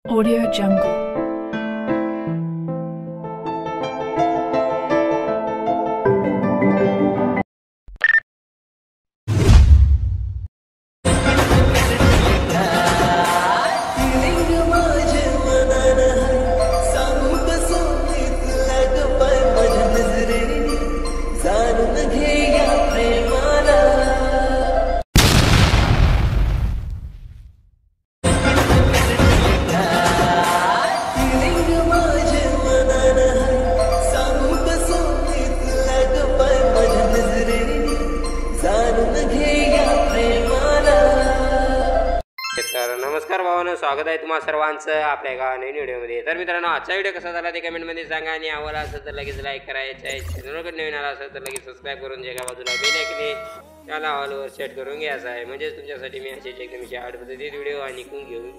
Audio Jungle. नमस्कार भावांनो, स्वागत आहे तुम्हा सर्वांचं आपल्या एका नवीन व्हिडिओमध्ये. तर मित्रांनो, आजचा व्हिडिओ कसा झाला ते कमेंटमध्ये सांगा आणि आवडला असेल तर लगेच लाईक करायचं आहे. चॅनलवर नवीन आला असेल तर लगेच सबस्क्राईब करून जे का बाजूला बेल आयकॉन त्याला ऑलवर सेट करून घ्यायचा आहे. म्हणजेच तुमच्यासाठी मी असे एकदम शॉर्ट पद्धतीत व्हिडिओ आणि घेऊन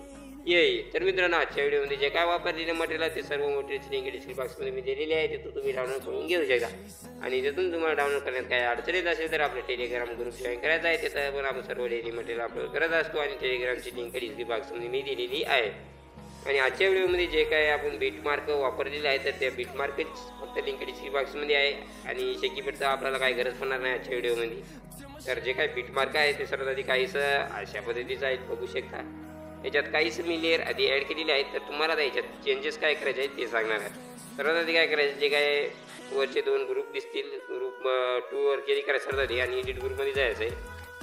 येईल. तर मित्रांनो, आजच्या व्हिडिओमध्ये जे काय वापरलेले मटेरियल ते सर्व मटेरियलची लिंक डिस्क्रिप्शन बॉक्समध्ये मी दिलेली आहे. तिथून तुम्ही डाउनलोड करून घेऊ शकता. आणि तिथून तुम्हाला डाउनलोड करण्यात काही अडचण येत असेल तर आपल्या टेलिग्राम ग्रुप जॉईन करायचा आहे. तिथं पण आपण सर्व डेली मटेरियल अपलोड करत असतो आणि टेलिग्रामची लिंक डिस्क्रिप्शन बॉक्समध्ये मी दिलेली आहे. आणि आजच्या व्हिडिओमध्ये जे काय आपण बीटमार्क वापरलेले आहे तर त्या बीटमार्कच फक्त लिंक डिस्क्रिप्शन बॉक्समध्ये आहे आणि शेकीपेटचा आपल्याला काही गरज पडणार नाही आजच्या व्हिडिओमध्ये. तर जे काही बीटमार्क आहे ते सर्वात आधी काहीच अशा पद्धतीचं आहे, बघू शकता. याच्यात काहीच मी लेअर आधी ॲड केलेले आहेत. तर तुम्हाला याच्यात चेंजेस काय करायचे आहेत ते सांगणार आहे. सर्वात आधी काय करायचं, जे काय वरचे दोन ग्रुप दिसतील, ग्रुप 2 वर क्लिक करायचं सर्वात आधी आणि एडिट ग्रुपमध्ये जायचं आहे.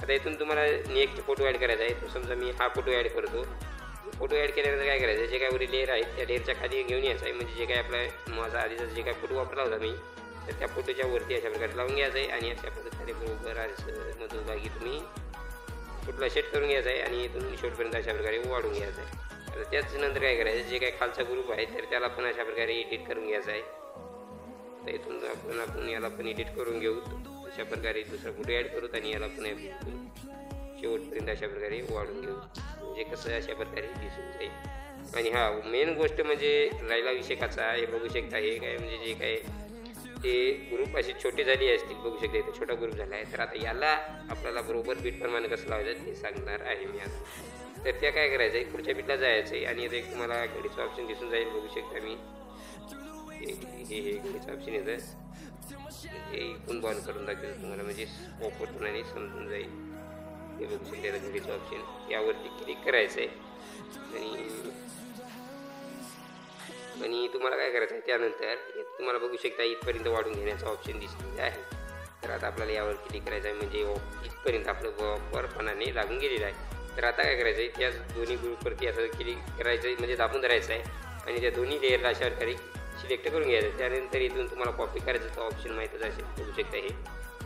आता इथून तुम्हाला नेक्स्ट फोटो ॲड करायचा आहे. तो समजा मी हा फोटो ॲड करतो. फोटो ॲड केल्यानंतर काय करायचं, जे काय वरील लेअर आहेत त्या लेअरच्या खाली घेऊन यायचं आहे. म्हणजे जे काय आपला माझा आधीचा जे काय फोटो वापरला होता मी, तर त्या फोटोच्या वरती अशा प्रकारे लावून घ्यायचं आहे आणि अशा प्रकारे बरोबर मधोभागी तुम्ही फोटोला सेट करून घ्यायचा आहे आणि इथून शेवटपर्यंत अशा प्रकारे वाढून घ्यायचं आहे. तर त्याच्यानंतर काय करायचं, जे काही खालचा ग्रुप आहे तर त्याला पण अशा प्रकारे एडिट करून घ्यायचं आहे. तर इथून आपण याला पण एडिट करून घेऊ. अशा प्रकारे दुसरा फोटो ॲड करूत आणि याला पण शेवटपर्यंत अशा प्रकारे वाढून घेऊ. म्हणजे कसं अशा प्रकारे दिसून जाईल. आणि हा मेन गोष्ट म्हणजे राहिला विषय कसा हे बघू शकता. हे काय म्हणजे जे काय ते ग्रुप असे छोटे झाले असतील, बघू शकता इथं छोटा ग्रुप झाला आहे. तर आता याला आपल्याला बरोबर बीटप्रमाणे कसं लावायचं ते सांगणार आहे मी आता. तर त्या काय करायचं आहे, पुढच्या बीटला जायचं आहे आणि आता एक तुम्हाला घडीचं ऑप्शन दिसून जाईल, बघू शकता. मी हे घडीचं ऑप्शन येतं, हे इथून बॉल करून दाखवेल तुम्हाला, म्हणजे पॉपरपणाने समजून जाईल. हे बघू शकता घडीचं ऑप्शन, यावरती क्लिक करायचं आहे आणि तुम्हाला काय करायचं आहे, त्यानंतर तुम्हाला बघू शकता इथपर्यंत वाढून घेण्याचा ऑप्शन दिसलेला आहे. तर आता आपल्याला यावर क्लिक करायचं आहे, म्हणजे इथपर्यंत आपलं वापरपणाने लागून गेलेलं आहे. तर आता काय करायचं आहे, त्या दोन्ही ग्रुपवरती असं क्लिक करायचं आहे, म्हणजे दाबून धरायचं आहे आणि त्या दोन्ही लेअरला अशा प्रकारे सिलेक्ट करून घ्यायचं. त्यानंतर इथून तुम्हाला कॉपी करायचं ऑप्शन माहीतच असेल, बघू शकता हे.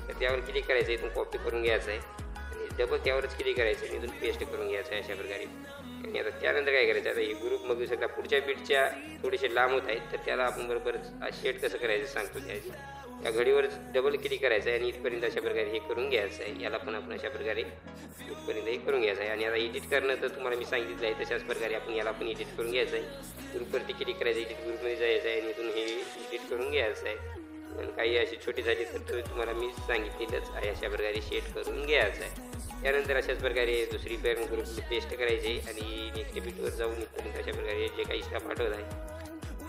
तर त्यावर क्लिक करायचं, इथून कॉपी करून घ्यायचं आहे आणि डबल त्यावरच क्लिक करायचं आणि इथून पेस्ट करून घ्यायचं आहे अशा प्रकारे. आणि आता त्यानंतर काय करायचं, आता हे ग्रुप बघू शकता पुढच्या बीटच्या थोडेसे लांब होत आहेत. तर त्याला आपण बरोबर शेट कसं करायचं सांगतो. त्या घडीवर डबल क्लिक करायचं आहे आणि इथपर्यंत अशा प्रकारे हे करून घ्यायचं आहे. याला पण आपण अशा प्रकारे इथपर्यंत हे करून घ्यायचं आहे. आणि आता एडिट करणं तर तुम्हाला मी सांगितलं आहे, तशाच प्रकारे आपण याला पण एडिट करून घ्यायचं आहे. ग्रुपवरती क्लिक करायचं, एडिट ग्रुपमध्ये जायचं आहे आणि इथून हे एडिट करून घ्यायचं आहे. आणि काही अशी छोटी झाली तर तुम्हाला मी सांगितलेलंच आहे, अशा प्रकारे सेट करून घ्यायचं आहे. त्यानंतर अशाच प्रकारे दुसरी पॅन ग्रुप पेस्ट करायचे आणि नेक्स्ट बीटवर जाऊन इथपर्यंत अशा प्रकारे जे काही स्टाफ पाठवत आहे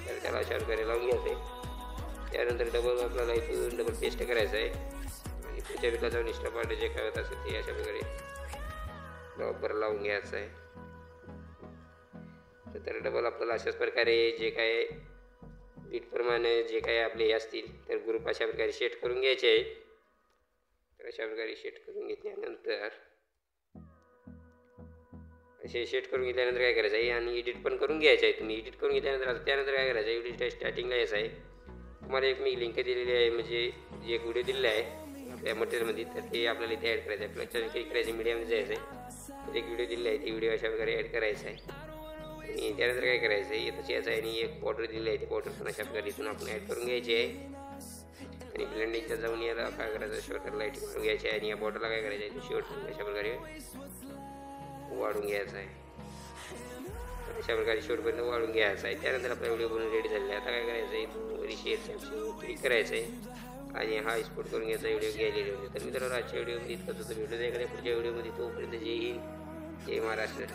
तर त्याला अशा प्रकारे लावून घ्यायचं आहे. त्यानंतर डबल आपल्याला इथून डबल पेस्ट करायचं आहे आणि पुढच्या बीटला जाऊन स्टाफ पाठव जे काय होत असेल ते अशा प्रकारे बरोबर लावून घ्यायचं आहे. तर डबल आपल्याला अशाच प्रकारे जे काय बीटप्रमाणे जे काही आपले असतील तर ग्रुप अशा प्रकारे सेट करून घ्यायचे आहे. तर अशा प्रकारे सेट करून घेतल्यानंतर असे सेट करून घेतल्यानंतर काय करायचं आहे आणि एडिट पण करून घ्यायचं आहे. तुम्ही एडिट करून घेतल्यानंतर त्यानंतर काय करायचं आहे, एडिट स्टार्टिंगला यायचं आहे. तुम्हाला एक मी लिंक दिलेली आहे, म्हणजे एक व्हिडिओ दिलेला आहे आपल्या मटेरियलमध्ये, तर ते आपल्याला इथे ॲड करायचं आहे. आपल्याला क्लिक करायचं, मीडियामध्ये जायचं आहे. तर एक व्हिडिओ दिलेला आहे, ती व्हिडिओ अशा प्रकारे ॲड करायचा आहे. आणि त्यानंतर काय करायचं आहे, इथंच यायचं आहे आणि एक बॉर्डर दिलेली आहे, ती बॉर्डर पण अशा प्रकारे इथून आपण ॲड करून घ्यायची आहे. आणि ब्लेंडिंगच्या जाऊन याला काय करायचं, शेवटला लाईट करून घ्यायची आहे आणि या बॉर्डरला काय करायचं आहे, शेवट अशा प्रकारे वाढून घ्यायचं आहे. अशा प्रकारे शेवटपर्यंत वाढून घ्यायचं आहे. त्यानंतर आपला व्हिडिओ बनवून रेडी झालेला आहे. आता काय करायचं आहे, वरी शेअरचं क्लिक करायचं आहे आणि हा एक्सपोर्ट करून घ्यायचा व्हिडिओ गेलेले होते. तर मित्रांनो, आजच्या व्हिडिओमध्ये इतकंच होतं. व्हिडिओ एखाद्या पुढच्या व्हिडिओमध्ये, तोपर्यंत जय हिंद, जय महाराष्ट्र.